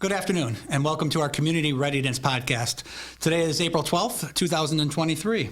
Good afternoon, and welcome to our Community Readiness Podcast. Today is April 12th, 2023.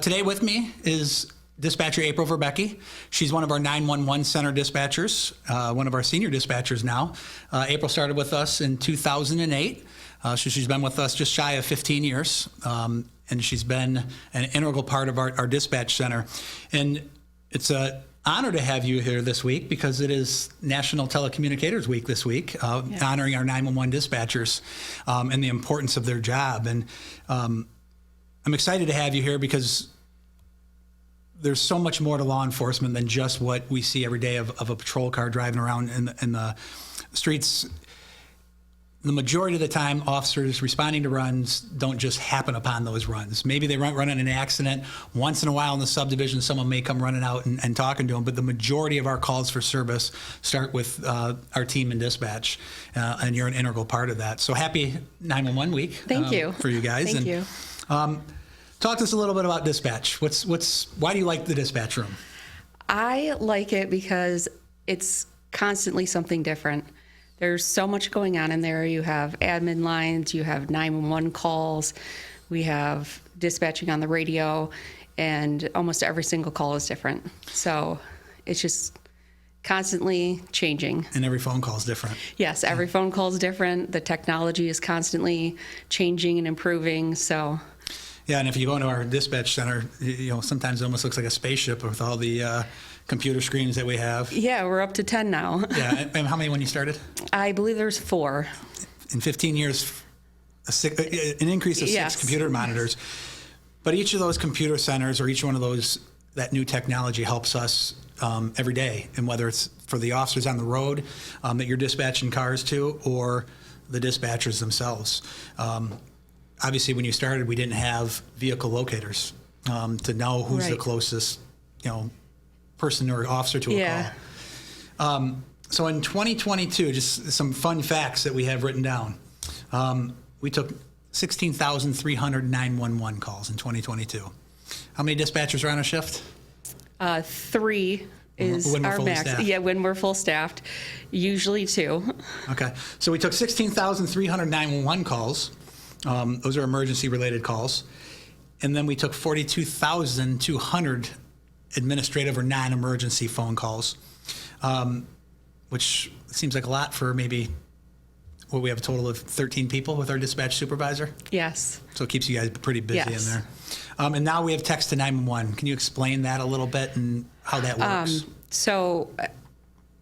Today with me is dispatcher April Verbeke. She's one of our 911 center dispatchers, one of our senior dispatchers now. April started with us in 2008, so she's been with us just shy of 15 years, and she's been an integral part of our dispatch center. And it's an honor to have you here this week because it is National Telecommunicators Week this week, honoring our 911 dispatchers and the importance of their job. And I'm excited to have you here because there's so much more to law enforcement than just what we see every day of a patrol car driving around in the streets. The majority of the time, officers responding to runs don't just happen upon those runs. Maybe they run in an accident. Once in a while in the subdivision, someone may come running out and talking to them, but the majority of our calls for service start with our team in dispatch, and you're an integral part of that. So happy 911 week. Thank you. For you guys. Thank you. Talk to us a little bit about dispatch. Why do you like the dispatch room? I like it because it's constantly something different. There's so much going on in there. You have admin lines, you have 911 calls, we have dispatching on the radio, and almost every single call is different. So it's just constantly changing. And every phone call is different. Yes, every phone call is different. The technology is constantly changing and improving. So. Yeah, and if you go into our dispatch center, sometimes it almost looks like a spaceship with all the computer screens that we have. Yeah, we're up to 10 now. Yeah, and how many when you started? I believe there's 4. In 15 years, an increase of 6 computer monitors. But each of those computer centers or each one of those, that new technology helps us every day. And whether it's for the officers on the road that you're dispatching cars to or the dispatchers themselves. Obviously, when you started, we didn't have vehicle locators to know who's the closest, person or officer to a call. So in 2022, just some fun facts that we have written down. We took 16,300 911 calls in 2022. How many dispatchers are on a shift? 3 is our max. Staffed. Yeah, when we're full staffed, usually 2. Okay, so we took 16,300 911 calls. Those are emergency-related calls. And then we took 42,200 administrative or non-emergency phone calls, which seems like a lot for maybe, we have a total of 13 people with our dispatch supervisor? Yes. So it keeps you guys pretty busy in there. And now we have text to 911. Can you explain that a little bit and how that works? So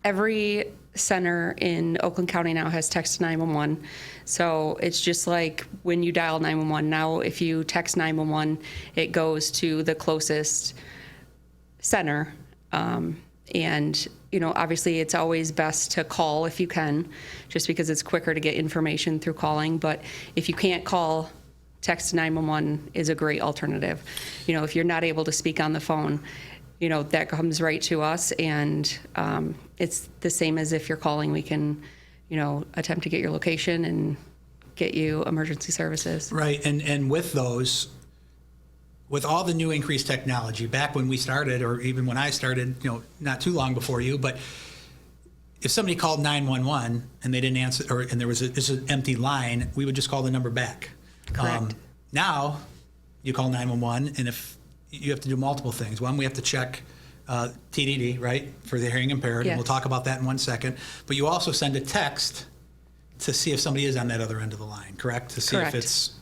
every center in Oakland County now has text to 911. So it's just like when you dial 911. Now, if you text 911, it goes to the closest center. And, obviously it's always best to call if you can, just because it's quicker to get information through calling. But if you can't call, text to 911 is a great alternative. If you're not able to speak on the phone, that comes right to us, and it's the same as if you're calling. We can, attempt to get your location and get you emergency services. Right, and with those, with all the new increased technology, back when we started, or even when I started, not too long before you, but if somebody called 911 and they didn't answer, and there was an empty line, we would just call the number back. Correct. Now, you call 911, and if you have to do multiple things. One, we have to check TDD, right, for the hearing impaired, and we'll talk about that in 1 second. But you also send a text to see if somebody is on that other end of the line, correct? To see if it's,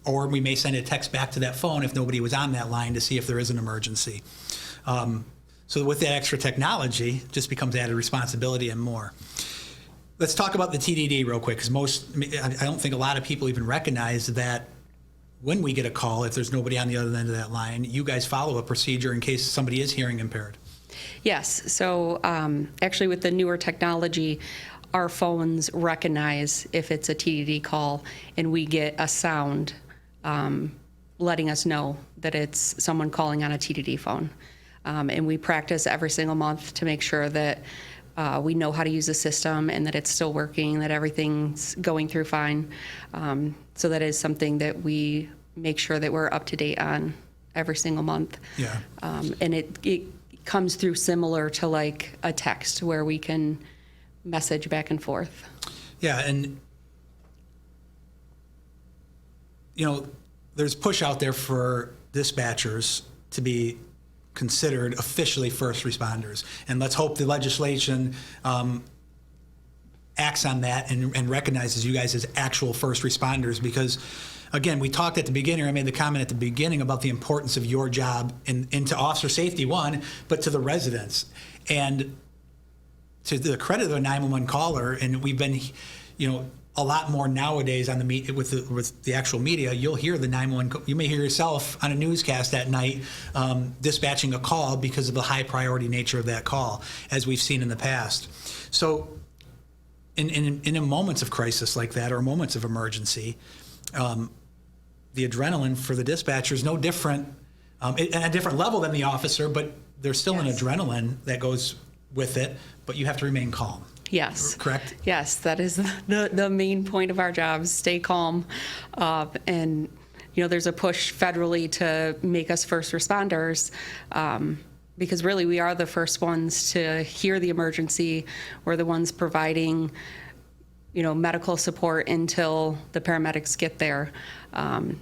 or we may send a text back to that phone if nobody was on that line to see if there is an emergency. So with that extra technology, just becomes added responsibility and more. Let's talk about the TDD real quick, because I don't think a lot of people even recognize that when we get a call, if there's nobody on the other end of that line, you guys follow a procedure in case somebody is hearing impaired. Yes. So actually with the newer technology, our phones recognize if it's a TDD call, and we get a sound letting us know that it's someone calling on a TDD phone. And we practice every single month to make sure that we know how to use the system and that it's still working, that everything's going through fine. So that is something that we make sure that we're up to date on every single month. Yeah. And it comes through similar to like a text where we can message back and forth. Yeah, and there's push out there for dispatchers to be considered officially first responders, and let's hope the legislation acts on that and recognizes you guys as actual first responders, because again, we talked at the beginning, I made the comment at the beginning about the importance of your job into officer safety, one, but to the residents. And to the credit of the 911 caller, and we've been, a lot more nowadays on the with the actual media, you'll hear the 911, you may hear yourself on a newscast at night dispatching a call because of the high priority nature of that call, as we've seen in the past. So in moments of crisis like that, or moments of emergency, the adrenaline for the dispatcher is no different, at a different level than the officer, but there's still an adrenaline that goes with it, but you have to remain calm. Yes. Correct? Yes, that is the main point of our job, stay calm. And, there's a push federally to make us first responders, because really we are the first ones to hear the emergency. We're the ones providing, medical support until the paramedics get there.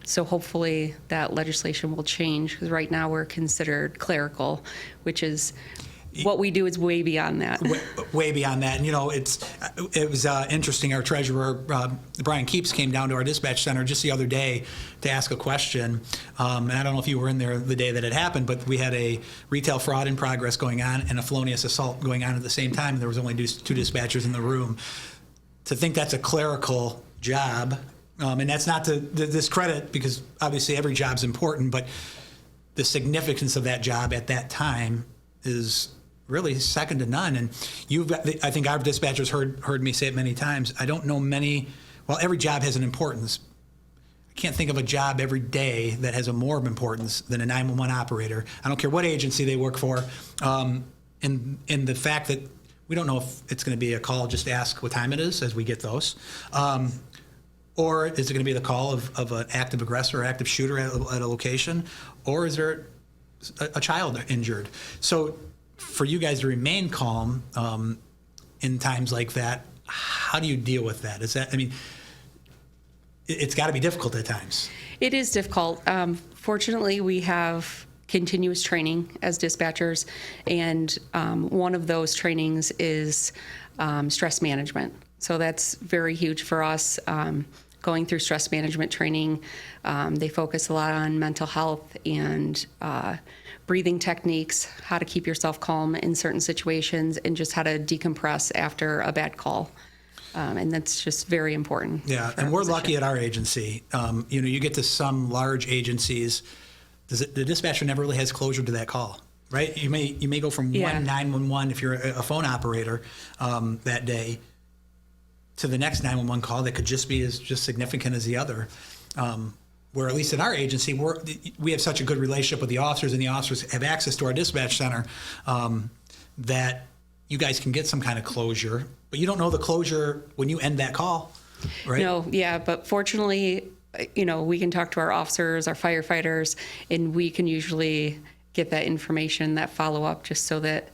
So hopefully that legislation will change, because right now we're considered clerical, which is what we do is way beyond that. Way beyond that. And, it was interesting. Our treasurer, Brian Keeps, came down to our dispatch center just the other day to ask a question. And I don't know if you were in there the day that it happened, but we had a retail fraud in progress going on and a felonious assault going on at the same time. And there was only two dispatchers in the room. To think that's a clerical job, and that's not to discredit, because obviously every job's important, but the significance of that job at that time is really second to none. And I think our dispatchers heard me say it many times. I don't know every job has an importance. I can't think of a job every day that has a more of importance than a 911 operator. I don't care what agency they work for. And the fact that we don't know if it's going to be a call just to ask what time it is, as we get those. Or is it going to be the call of an active aggressor or active shooter at a location? Or is there a child injured? So for you guys to remain calm in times like that, how do you deal with that? It's got to be difficult at times. It is difficult. Fortunately, we have continuous training as dispatchers, and one of those trainings is stress management. So that's very huge for us. Going through stress management training, they focus a lot on mental health and breathing techniques, how to keep yourself calm in certain situations, and just how to decompress after a bad call. And that's just very important. Yeah, and we're lucky at our agency. You get to some large agencies, the dispatcher never really has closure to that call, right? You may go from one 911 if you're a phone operator that day to the next 911 call that could just be as just significant as the other. Where at least in our agency, we have such a good relationship with the officers, and the officers have access to our dispatch center, that you guys can get some kind of closure, but you don't know the closure when you end that call, right? No, yeah, but fortunately, we can talk to our officers, our firefighters, and we can usually get that information, that follow-up, just so that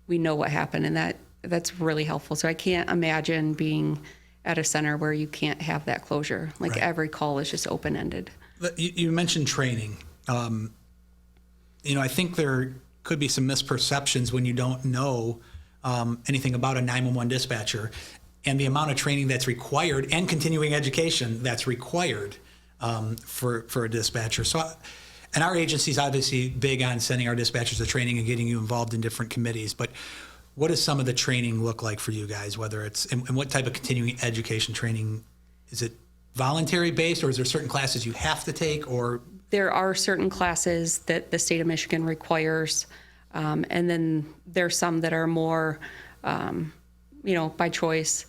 we know what happened, and that's really helpful. So I can't imagine being at a center where you can't have that closure. Like, right. Every call is just open-ended. You mentioned training. I think there could be some misperceptions when you don't know anything about a 911 dispatcher and the amount of training that's required and continuing education that's required for a dispatcher. So, and our agency is obviously big on sending our dispatchers to training and getting you involved in different committees. But what does some of the training look like for you guys? Whether it's and what type of continuing education training? Is it voluntary based, or is there certain classes you have to take? Or there are certain classes that the state of Michigan requires, and then there's some that are more, by choice.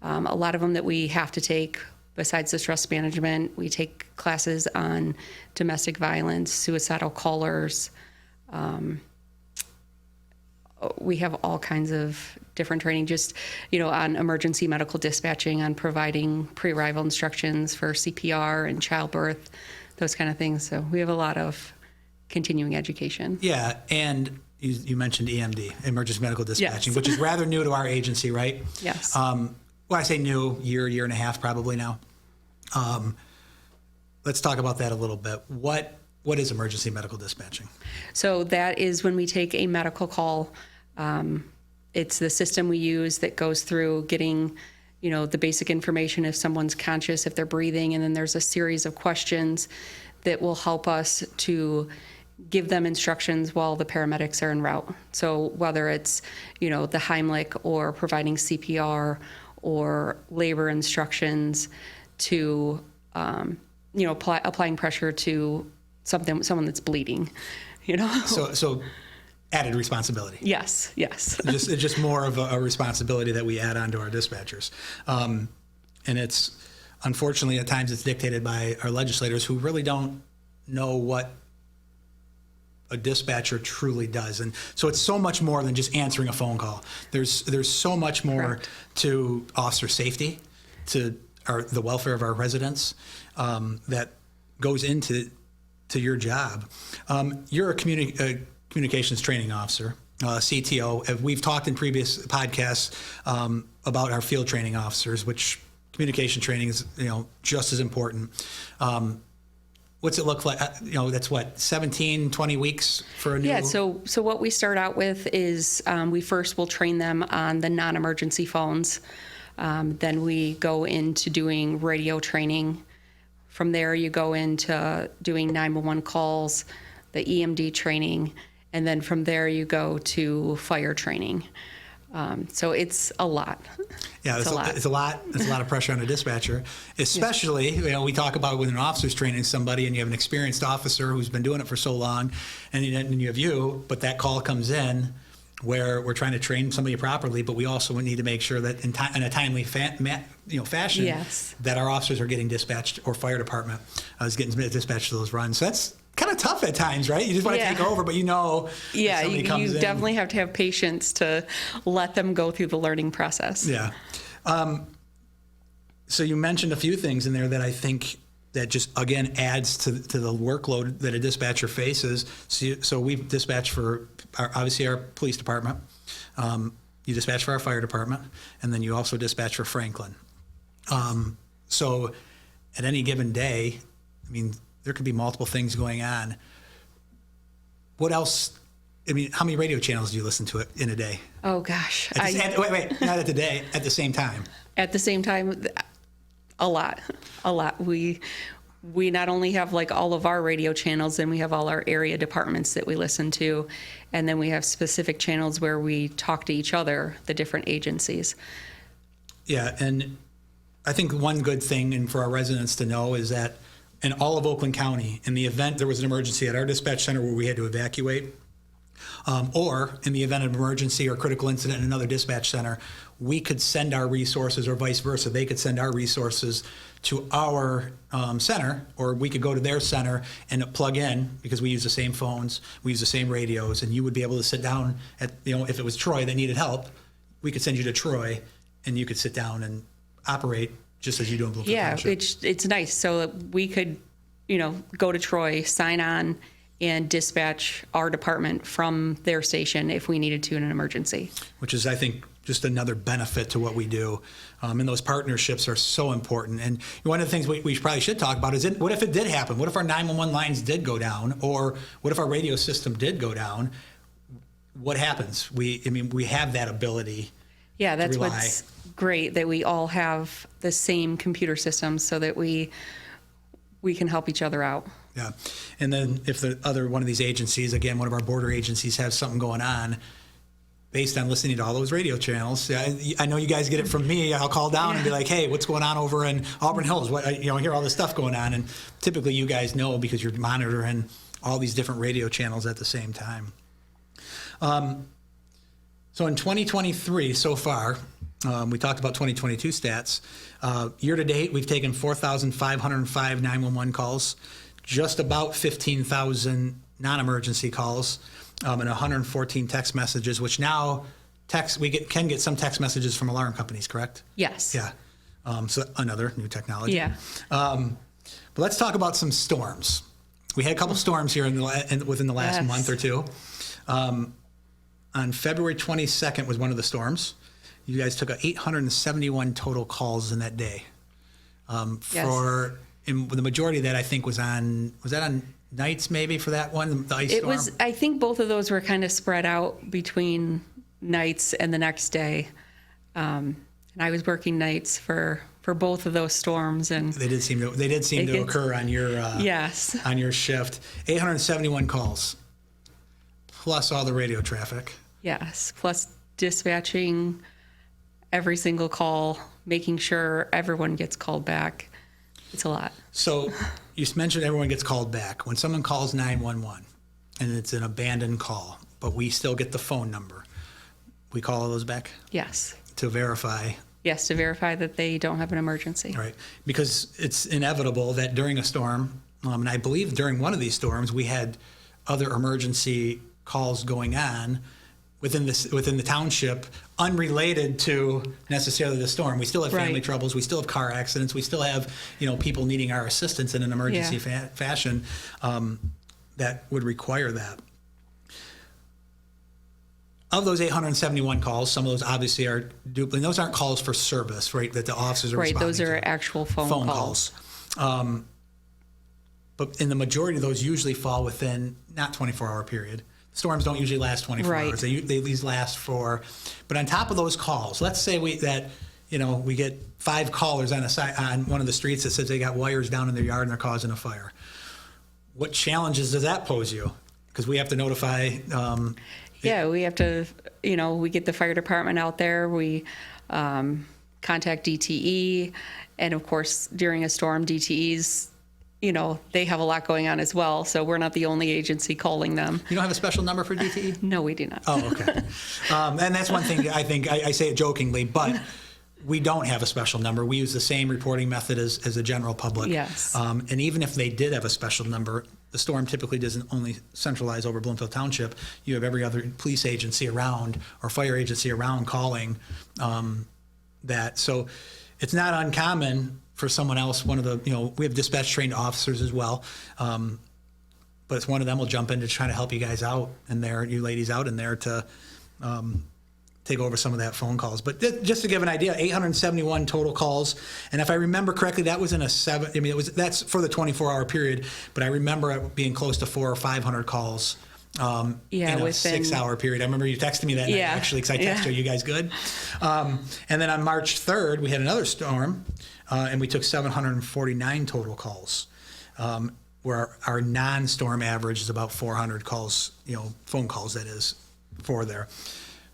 A lot of them that we have to take. Besides the stress management, we take classes on domestic violence, suicidal callers. We have all kinds of different training, just, on emergency medical dispatching, on providing pre-arrival instructions for CPR and childbirth, those kind of things. So we have a lot of continuing education. Yeah, and you mentioned EMD, emergency medical dispatching, yes. Which is rather new to our agency, right? Yes. I say new, year and a half probably now. Let's talk about that a little bit. What is emergency medical dispatching? So that is when we take a medical call. It's the system we use that goes through getting, the basic information if someone's conscious, if they're breathing, and then there's a series of questions that will help us to give them instructions while the paramedics are en route. So whether it's, the Heimlich or providing CPR or labor instructions to, applying pressure to someone that's bleeding, So added responsibility. Yes. It's just more of a responsibility that we add on to our dispatchers. And it's, unfortunately, at times it's dictated by our legislators who really don't know what a dispatcher truly does. And so it's so much more than just answering a phone call. There's so much more Correct. to officer safety, to the welfare of our residents, that goes into your job. You're a communications training officer, CTO. We've talked in previous podcasts about our field training officers, which communication training is just as important. What's it look like? That's what, 17, 20 weeks for a new? Yeah, so what we start out with is we first will train them on the non-emergency phones. Then we go into doing radio training. From there, you go into doing 911 calls, the EMD training, and then from there you go to fire training. So it's a lot. Yeah, it's a lot. It's a lot of pressure on a dispatcher, especially, we talk about when an officer's training somebody and you have an experienced officer who's been doing it for so long, and then you have you, but that call comes in where we're trying to train somebody properly, but we also need to make sure that in a timely fashion, Yes. that our officers are getting dispatched, or fire department is getting dispatched to those runs. So that's kind of tough at times, right? You just want to take over, but Yeah, somebody you comes in. definitely have to have patience to let them go through the learning process. Yeah. So you mentioned a few things in there that I think that just, again, adds to the workload that a dispatcher faces. So we dispatch for, obviously, our police department. You dispatch for our fire department, and then you also dispatch for Franklin. So at any given day, there could be multiple things going on. What else? How many radio channels do you listen to in a day? Oh, gosh. Wait, not at the day, at the same time. At the same time, a lot. We not only have all of our radio channels, and we have all our area departments that we listen to, and then we have specific channels where we talk to each other, the different agencies. Yeah, and I think one good thing, and for our residents to know, is that in all of Oakland County, in the event there was an emergency at our dispatch center where we had to evacuate, or in the event of emergency or critical incident in another dispatch center, we could send our resources, or vice versa. They could send our resources to our center, or we could go to their center and plug in, because we use the same phones, we use the same radios, and you would be able to sit down at, if it was Troy that needed help, we could send you to Troy, and you could sit down and operate just as you do in Bloomfield Township. It's nice. So that we could, go to Troy, sign on, and dispatch our department from their station if we needed to in an emergency. Which is, I think, just another benefit to what we do. And those partnerships are so important. And one of the things we probably should talk about is, what if it did happen? What if our 911 lines did go down? Or what if our radio system did go down? What happens? We have that ability. Yeah, that's what's great, that we all have the same computer systems so that we can help each other out. Yeah. And then if the other one of these agencies, again, one of our border agencies, has something going on, based on listening to all those radio channels, I know you guys get it from me. I'll call down and be like, hey, what's going on over in Auburn Hills? I hear all this stuff going on. And typically you guys know, because you're monitoring all these different radio channels at the same time. So in 2023 so far, we talked about 2022 stats. Year to date, we've taken 4,505 911 calls, just about 15,000 non-emergency calls, and 114 text messages, which now can get some text messages from alarm companies, correct? Yes. Yeah. So another new technology. Yeah. But let's talk about some storms. We had a couple storms here within the last month or two. On February 22nd was one of the storms. you guys took 871 total calls in that day. Yes. And the majority of that I think was that on nights maybe for that one, the ice It storm? was, I think both of those were kind of spread out between nights and the next day. And I was working nights for both of those storms, and They did seem to occur on your yes. on your shift. 871 calls, plus all the radio traffic. Yes, plus dispatching every single call, making sure everyone gets called back. It's a lot. So you mentioned everyone gets called back. When someone calls 911 and it's an abandoned call, but we still get the phone number, we call all those back Yes. to verify. Yes, to verify that they don't have an emergency. Right, because it's inevitable that during a storm, and I believe during one of these storms, we had other emergency calls going on within the township, unrelated to necessarily the storm. We still have family Right. troubles. We still have car accidents. We still have people needing our assistance in an emergency fashion that would require that. Of those 871 calls, some of those obviously are duplicate. Those aren't calls for service, right? That the officers are Right, responding those are to. actual phone calls. But in the majority of those usually fall within not 24-hour period. Storms don't usually last 24 Right. hours. They at least last for. But on top of those calls, let's say we get 5 callers on one of the streets that says they got wires down in their yard and they're causing a fire. What challenges does that pose you? Because we have to notify. Yeah, we have to, we get the fire department out there. We contact DTE. And of course, during a storm, DTE's, they have a lot going on as well. So we're not the only agency calling them. You don't have a special number for DTE? No, we do not. Oh, okay. And that's one thing I think I say it jokingly, but we don't have a special number. We use the same reporting method as the general public. Yes. And even if they did have a special number, the storm typically doesn't only centralize over Bloomfield Township. You have every other police agency around or fire agency around calling that. So it's not uncommon for someone else. One of the, we have dispatch trained officers as well. But it's one of them will jump in to try to help you guys out in there, you ladies out in there to take over some of that phone calls. But just to give an idea, 871 total calls. And if I remember correctly, that was in that's for the 24-hour period. But I remember it being close to 400 or 500 calls in a within 6-hour period. I remember you texted me that night, actually, because I texted you, you guys good? And then on March 3rd, we had another storm, and we took 749 total calls. Where our non-storm average is about 400 calls, phone calls, that is, for there.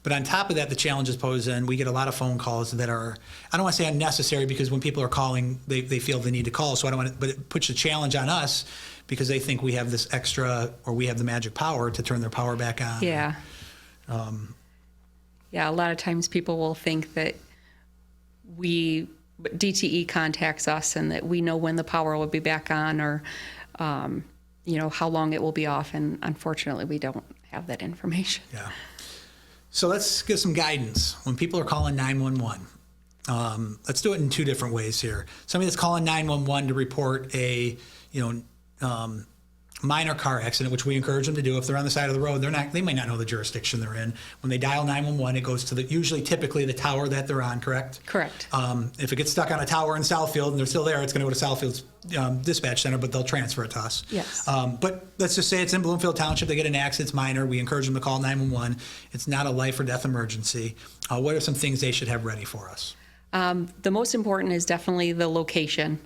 But on top of that, the challenges pose in, we get a lot of phone calls that are, I don't want to say unnecessary, because when people are calling, they feel the need to call. So I don't want to, but it puts a challenge on us because they think we have this extra, or we have the magic power to turn their power back on. Yeah. A lot of times people will think that DTE contacts us and that we know when the power will be back on, or how long it will be off, and unfortunately we don't have that information. Yeah. So let's give some guidance. When people are calling 911, let's do it in 2 different ways here. Somebody that's calling 911 to report a minor car accident, which we encourage them to do. If they're on the side of the road, they might not know the jurisdiction they're in. When they dial 911, it goes to typically the tower that they're on, correct? Correct. If it gets stuck on a tower in Southfield and they're still there, it's going to go to Southfield's dispatch center, but they'll transfer it to us. Yes. But let's just say it's in Bloomfield Township. They get an accident, it's minor. We encourage them to call 911. It's not a life or death emergency. What are some things they should have ready for us? The most important is definitely the location.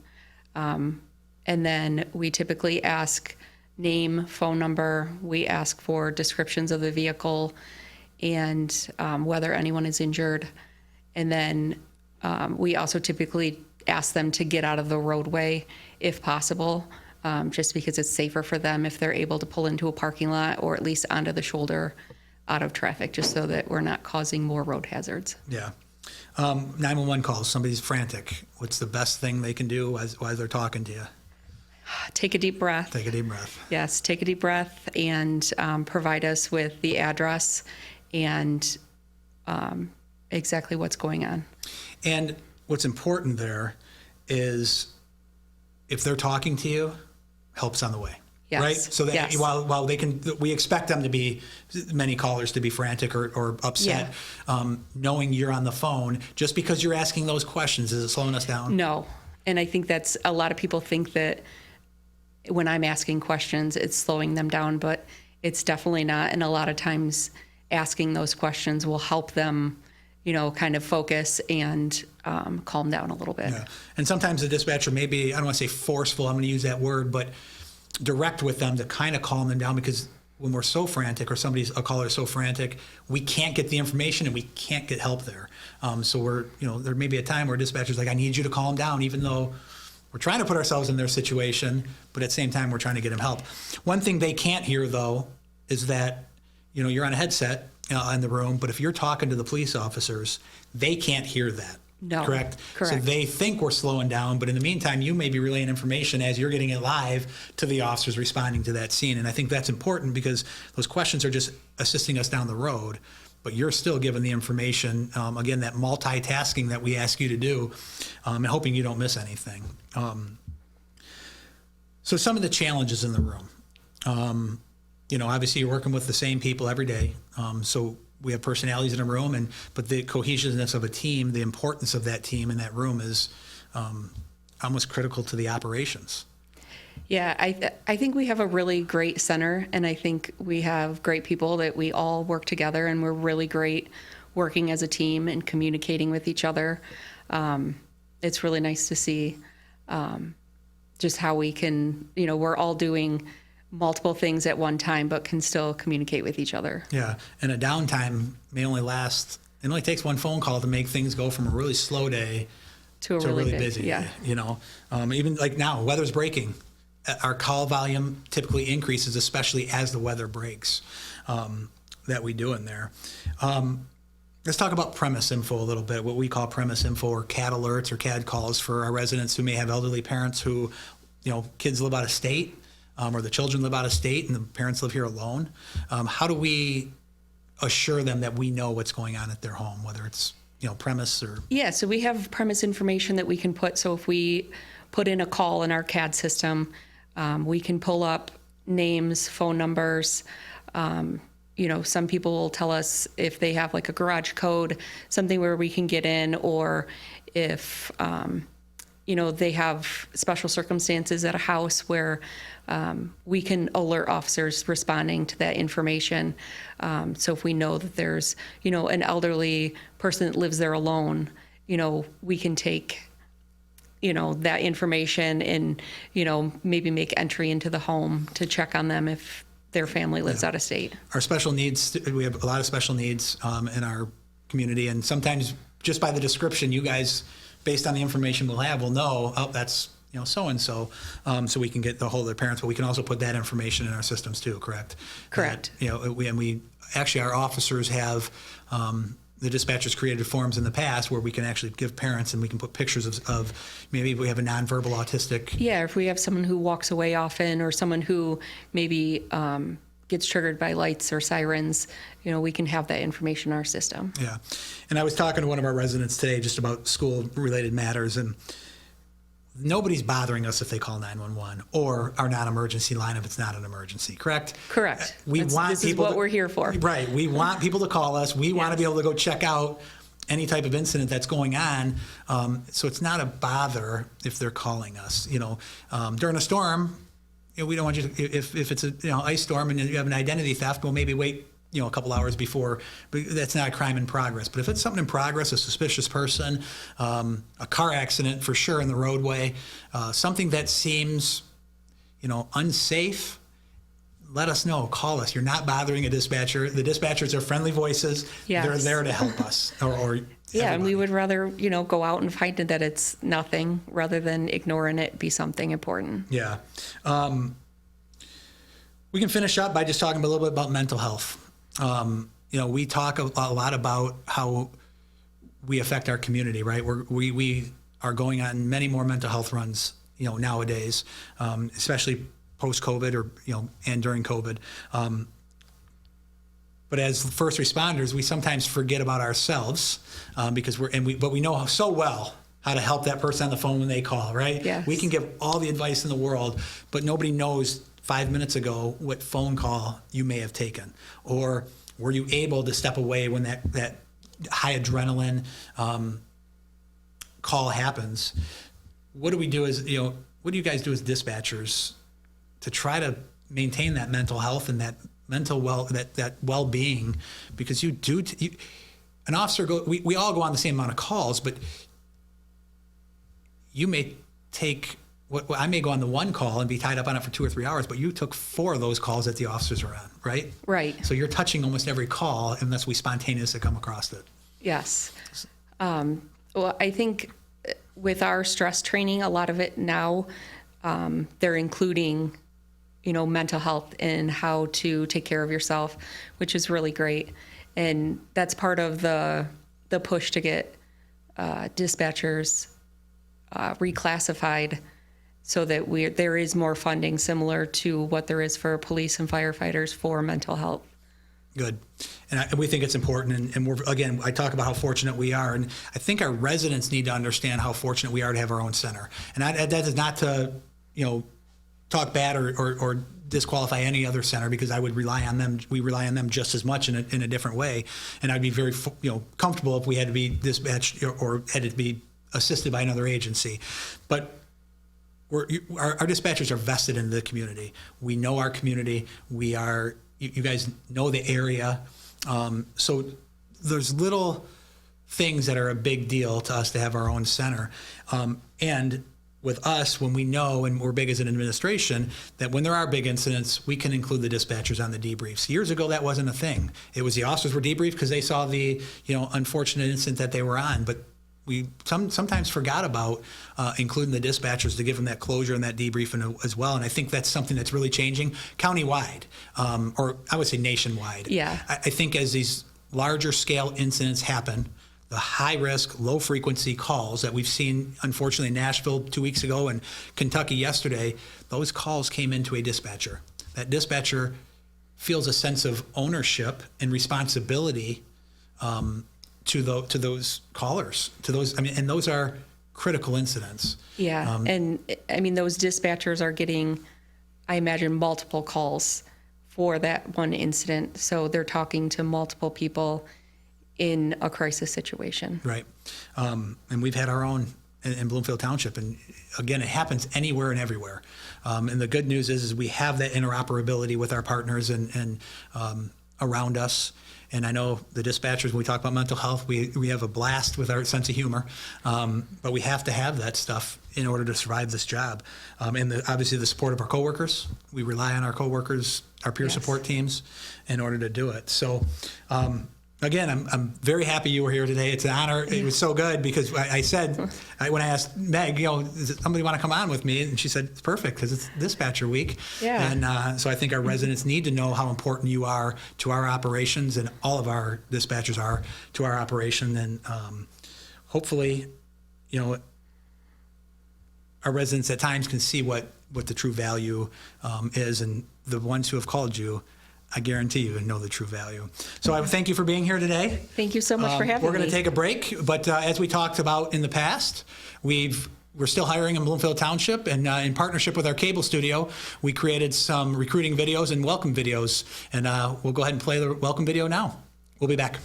And then we typically ask name, phone number. We ask for descriptions of the vehicle and whether anyone is injured. And then we also typically ask them to get out of the roadway if possible, just because it's safer for them if they're able to pull into a parking lot or at least onto the shoulder out of traffic, just so that we're not causing more road hazards. Yeah. 911 calls, somebody's frantic. What's the best thing they can do while they're talking to you? Take a deep breath. Take a deep breath. Yes, take a deep breath and provide us with the address and exactly what's going on. And what's important there is if they're talking to you, help's on the way. Yes. Right? So that Yes. while we expect them to be, many callers to be frantic or upset, knowing you're on the phone, just because you're asking those questions, is it slowing us down? No. And I think that's, a lot of people think that when I'm asking questions, it's slowing them down, but it's definitely not. And a lot of times asking those questions will help them, kind of focus and calm down a little bit. Yeah. And sometimes the dispatcher may be, I don't want to say forceful, I'm going to use that word, but direct with them to kind of calm them down, because when we're so frantic, or a caller is so frantic, we can't get the information and we can't get help there. So there may be a time where dispatcher's like, I need you to calm down, even though we're trying to put ourselves in their situation, but at the same time, we're trying to get them help. One thing they can't hear, though, is that, you're on a headset in the room, but if you're talking to the police officers, they can't hear that. No. Correct? Correct. So they think we're slowing down, but in the meantime, you may be relaying information as you're getting it live to the officers responding to that scene. And I think that's important, because those questions are just assisting us down the road, but you're still giving the information, again, that multitasking that we ask you to do, and hoping you don't miss anything. So some of the challenges in the room, obviously you're working with the same people every day. So we have personalities in a room, but the cohesiveness of a team, the importance of that team in that room is almost critical to the operations. Yeah, I think we have a really great center, and I think we have great people that we all work together, and we're really great working as a team and communicating with each other. It's really nice to see just how we can, we're all doing multiple things at one time, but can still communicate with each other. Yeah, and a downtime may only last, it only takes one phone call to make things go from a really slow day to a really busy yeah. day. Even like now, weather's breaking. Our call volume typically increases, especially as the weather breaks, that we do in there. Let's talk about premise info a little bit, what we call premise info, or CAD alerts or CAD calls for our residents who may have elderly parents who, kids live out of state, or the children live out of state and the parents live here alone. How do we assure them that we know what's going on at their home, whether it's, premise or... Yeah, so we have premise information that we can put. So if we put in a call in our CAD system, we can pull up names, phone numbers. Some people will tell us if they have like a garage code, something where we can get in, or if, they have special circumstances at a house where we can alert officers responding to that information. So if we know that there's, an elderly person that lives there alone, we can take, that information and, maybe make entry into the home to check on them if their family lives out of state. Our special needs, we have a lot of special needs in our community, and sometimes just by the description, you guys, based on the information we'll have, will know, oh, that's so-and-so, so we can get the hold of their parents, but we can also put that information in our systems too, correct? Correct. We actually, our officers have, the dispatchers created forms in the past where we can actually give parents, and we can put pictures of maybe we have a nonverbal autistic. Yeah, if we have someone who walks away often, or someone who maybe gets triggered by lights or sirens, we can have that information in our system. Yeah. And I was talking to one of our residents today just about school-related matters, and nobody's bothering us if they call 911 or our non-emergency line if it's not an emergency, correct? Correct. This is what we're here for. Right. We want people to call us. We want to be able to go check out any type of incident that's going on. So it's not a bother if they're calling us. During a storm, we don't want you to, if it's a ice storm and you have an identity theft, we'll maybe wait a couple hours before, but that's not a crime in progress. But if it's something in progress, a suspicious person, a car accident for sure in the roadway, something that seems, unsafe, let us know. Call us. You're not bothering a dispatcher. The dispatchers are friendly voices. Yes. They're there to help us. Or yeah, and we would rather, go out and find that it's nothing rather than ignoring it be something important. Yeah. We can finish up by just talking a little bit about mental health. We talk a lot about how we affect our community, right? We are going on many more mental health runs, nowadays, especially post-COVID or, and during COVID. But as first responders, we sometimes forget about ourselves because but we know so well how to help that person on the phone when they call, right? Yes. We can give all the advice in the world, but nobody knows 5 minutes ago what phone call you may have taken? Or were you able to step away when that high adrenaline call happens? What do we do what do you guys do as dispatchers to try to maintain that mental health and that mental that well-being? Because an officer we all go on the same amount of calls, but you may take I may go on the one call and be tied up on it for 2 or 3 hours, but you took 4 of those calls that the officers are on, right? Right. So you're touching almost every call unless we spontaneously come across it. Yes. Well, I think with our stress training, a lot of it now, they're including, mental health and how to take care of yourself, which is really great. And that's part of the push to get dispatchers reclassified so that there is more funding similar to what there is for police and firefighters for mental health. Good. And we think it's important. And I talk about how fortunate we are. And I think our residents need to understand how fortunate we are to have our own center. And that is not to, talk bad or disqualify any other center, because I would rely on them. We rely on them just as much in a different way. And I'd be very, comfortable if we had to be dispatched or had to be assisted by another agency. But our dispatchers are vested in the community. We know our community. You guys know the area. So there's little things that are a big deal to us to have our own center. And with us, when we know, and we're big as an administration, that when there are big incidents, we can include the dispatchers on the debriefs. Years ago, that wasn't a thing. It was the officers were debriefed because they saw the unfortunate incident that they were on. But we sometimes forgot about including the dispatchers to give them that closure and that debriefing as well. And I think that's something that's really changing countywide, or I would say nationwide. Yeah. I think as these larger scale incidents happen, the high risk, low frequency calls that we've seen, unfortunately, in Nashville 2 weeks ago and Kentucky yesterday, those calls came into a dispatcher. That dispatcher feels a sense of ownership and responsibility to those callers, and those are critical incidents. Yeah, and those dispatchers are getting, I imagine, multiple calls for that one incident. So they're talking to multiple people in a crisis situation. Right. And we've had our own in Bloomfield Township. And again, it happens anywhere and everywhere. And the good news is we have that interoperability with our partners and around us. And I know the dispatchers, when we talk about mental health, we have a blast with our sense of humor. But we have to have that stuff in order to survive this job. And obviously the support of our coworkers. We rely on our coworkers, our peer support teams, in order to do it. So, again, I'm very happy you were here today. It's an honor. It was so good because I said, when I asked Meg, does somebody want to come on with me? And she said, it's perfect because it's dispatcher week. Yeah. And so I think our residents need to know how important you are to our operations, and all of our dispatchers are to our operation. And hopefully, our residents at times can see what the true value is, and the ones who have called you, I guarantee you know the true value. So I thank you for being here today. Thank you so much for having me. We're going to take a break, but as we talked about in the past, we're still hiring in Bloomfield Township, and in partnership with our cable studio, we created some recruiting videos and welcome videos, and we'll go ahead and play the welcome video now. We'll be back.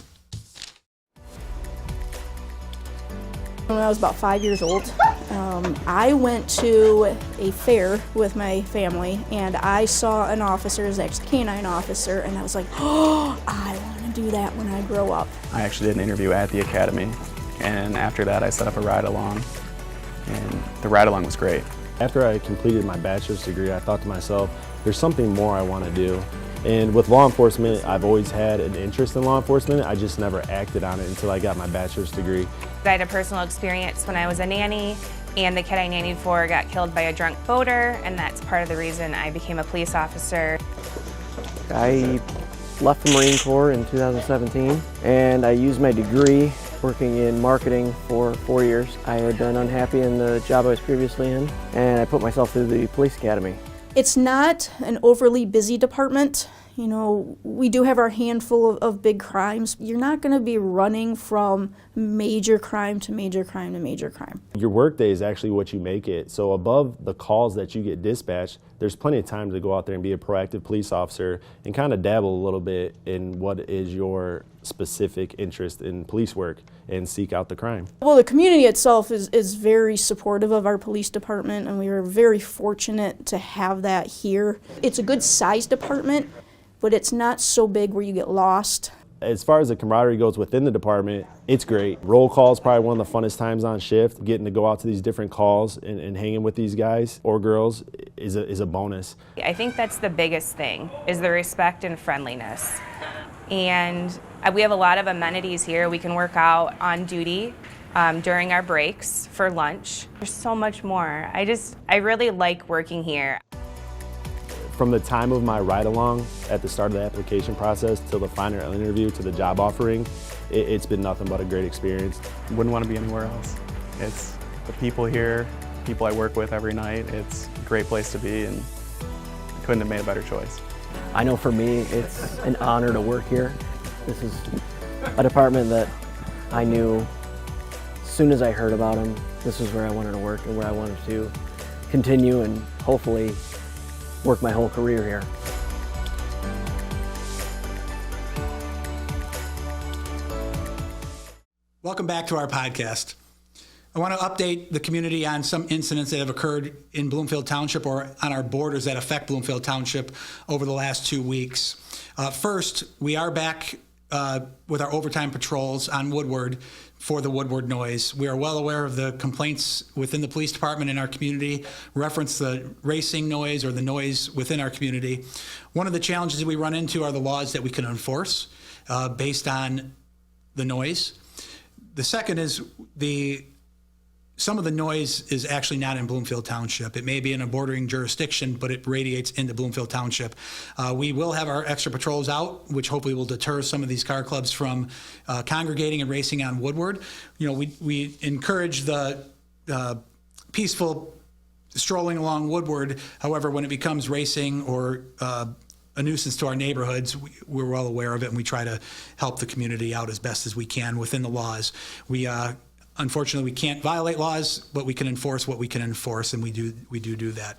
When I was about 5 years old, I went to a fair with my family, and I saw an officer, his ex-canine officer, and I was like, oh, I want to do that when I grow up. I actually did an interview at the academy, and after that I set up a ride-along, and the ride-along was great. After I completed my bachelor's degree, I thought to myself, there's something more I want to do. And with law enforcement, I've always had an interest in law enforcement. I just never acted on it until I got my bachelor's degree. I had a personal experience when I was a nanny, and the kid I nannied for got killed by a drunk boater, and that's part of the reason I became a police officer. I left the Marine Corps in 2017, and I used my degree working in marketing for 4 years. I had been unhappy in the job I was previously in, and I put myself through the police academy. It's not an overly busy department. You know, we do have our handful of big crimes. You're not going to be running from major crime to major crime to major crime. Your workday is actually what you make it. So above the calls that you get dispatched, there's plenty of time to go out there and be a proactive police officer and kind of dabble a little bit in what is your specific interest in police work and seek out the crime. Well, the community itself is very supportive of our police department, and we are very fortunate to have that here. It's a good size department, but it's not so big where you get lost. As far as the camaraderie goes within the department, it's great. Roll call is probably one of the funnest times on shift. Getting to go out to these different calls and hanging with these guys or girls is a bonus. I think that's the biggest thing, is the respect and friendliness. And we have a lot of amenities here. We can work out on duty during our breaks for lunch. There's so much more. I really like working here. From the time of my ride-along at the start of the application process till the final interview to the job offering, it's been nothing but a great experience. Wouldn't want to be anywhere else. It's the people here, people I work with every night. It's a great place to be, and couldn't have made a better choice. I know for me, it's an honor to work here. This is a department that I knew as soon as I heard about them, this is where I wanted to work and where I wanted to continue and hopefully work my whole career here. Welcome back to our podcast. I want to update the community on some incidents that have occurred in Bloomfield Township or on our borders that affect Bloomfield Township over the last 2 weeks. First, we are back with our overtime patrols on Woodward for the Woodward noise. We are well aware of the complaints within the police department in our community, reference the racing noise or the noise within our community. One of the challenges that we run into are the laws that we can enforce based on the noise. The second is some of the noise is actually not in Bloomfield Township. It may be in a bordering jurisdiction, but it radiates into Bloomfield Township. We will have our extra patrols out, which hopefully will deter some of these car clubs from congregating and racing on Woodward. You know, we encourage the peaceful strolling along Woodward. However, when it becomes racing or a nuisance to our neighborhoods, we're well aware of it, and we try to help the community out as best as we can within the laws. Unfortunately, we can't violate laws, but we can enforce what we can enforce, and we do that.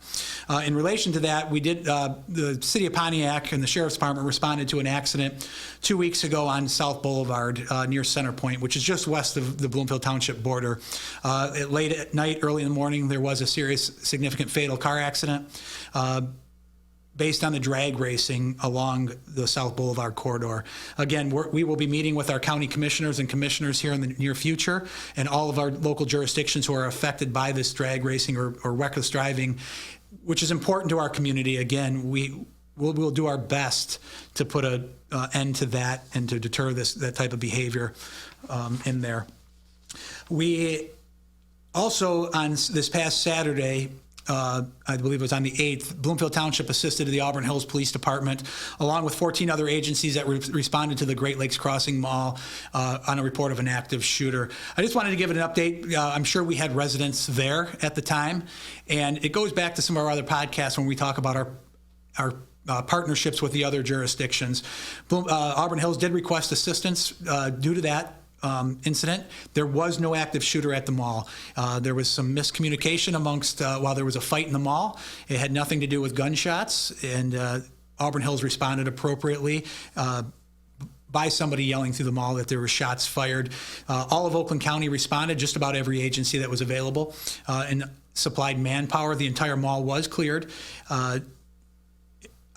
In relation to that, we did the City of Pontiac and the Sheriff's Department responded to an accident 2 weeks ago on South Boulevard near Center Point, which is just west of the Bloomfield Township border. Late at night, early in the morning, there was a serious, significant, fatal car accident. Based on the drag racing along the South Boulevard corridor. Again, we will be meeting with our county commissioners and commissioners here in the near future, and all of our local jurisdictions who are affected by this drag racing or reckless driving, which is important to our community. Again, we'll do our best to put an end to that and to deter that type of behavior in there. We also, on this past Saturday, I believe it was on the 8th, Bloomfield Township assisted the Auburn Hills Police Department, along with 14 other agencies that responded to the Great Lakes Crossing Mall on a report of an active shooter. I just wanted to give it an update. I'm sure we had residents there at the time, and it goes back to some of our other podcasts when we talk about our partnerships with the other jurisdictions. Auburn Hills did request assistance due to that incident. There was no active shooter at the mall. There was some miscommunication amongst, while there was a fight in the mall, it had nothing to do with gunshots, and Auburn Hills responded appropriately by somebody yelling through the mall that there were shots fired. All of Oakland County responded, just about every agency that was available, and supplied manpower. The entire mall was cleared.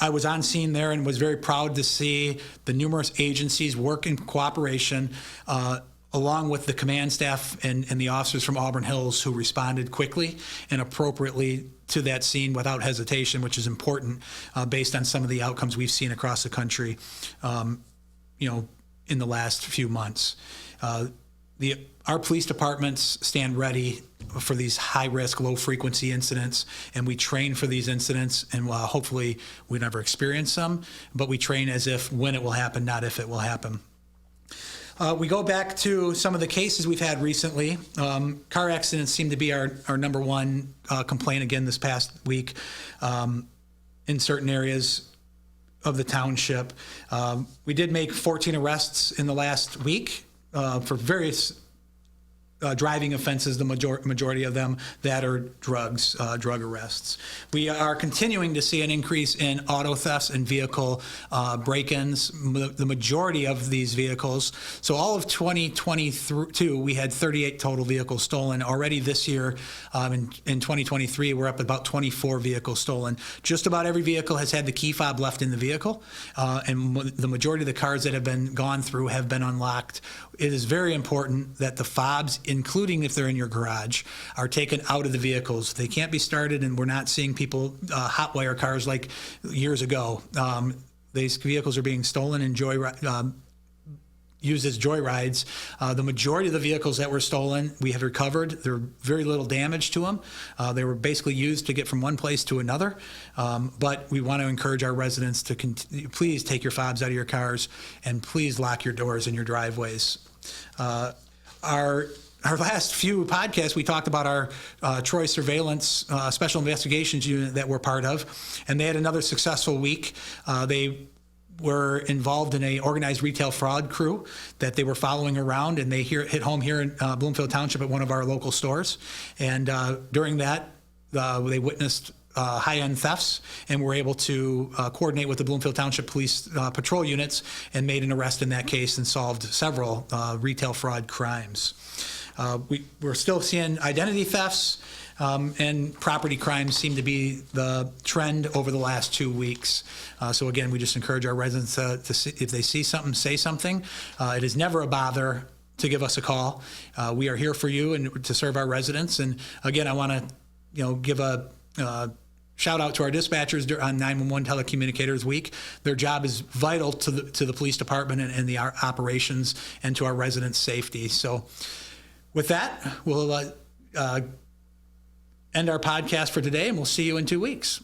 I was on scene there and was very proud to see the numerous agencies work in cooperation, along with the command staff and the officers from Auburn Hills who responded quickly and appropriately to that scene without hesitation, which is important based on some of the outcomes we've seen across the country, in the last few months. Our police departments stand ready for these high-risk, low-frequency incidents, and we train for these incidents, and hopefully we never experience them, but we train as if when it will happen, not if it will happen. We go back to some of the cases we've had recently. Car accidents seem to be our number one complaint again this past week in certain areas. of the township. We did make 14 arrests in the last week for various driving offenses, the majority of them that are drug arrests. We are continuing to see an increase in auto thefts and vehicle break-ins, the majority of these vehicles. So all of 2022, we had 38 total vehicles stolen. Already this year, in 2023, we're up about 24 vehicles stolen. Just about every vehicle has had the key fob left in the vehicle, and the majority of the cars that have been gone through have been unlocked. It is very important that the fobs, including if they're in your garage, are taken out of the vehicles. They can't be started, and we're not seeing people hotwire cars like years ago. These vehicles are being stolen and used as joyrides. The majority of the vehicles that were stolen, we have recovered. There's very little damage to them. They were basically used to get from one place to another. But we want to encourage our residents to please take your fobs out of your cars, and please lock your doors and your driveways. Our last few podcasts, we talked about our Troy Surveillance Special Investigations Unit that we're part of, and they had another successful week. They were involved in a organized retail fraud crew that they were following around, and they hit home here in Bloomfield Township at one of our local stores. And during that, they witnessed high-end thefts, and were able to coordinate with the Bloomfield Township Police patrol units and made an arrest in that case and solved several retail fraud crimes. We're still seeing identity thefts, and property crimes seem to be the trend over the last 2 weeks. So again, we just encourage our residents to see, if they see something, say something. It is never a bother to give us a call. We are here for you and to serve our residents. And again, I want to give a shout out to our dispatchers on 911 Telecommunicators Week. Their job is vital to the police department and the operations, and to our residents' safety. So with that, we'll end our podcast for today, and we'll see you in 2 weeks.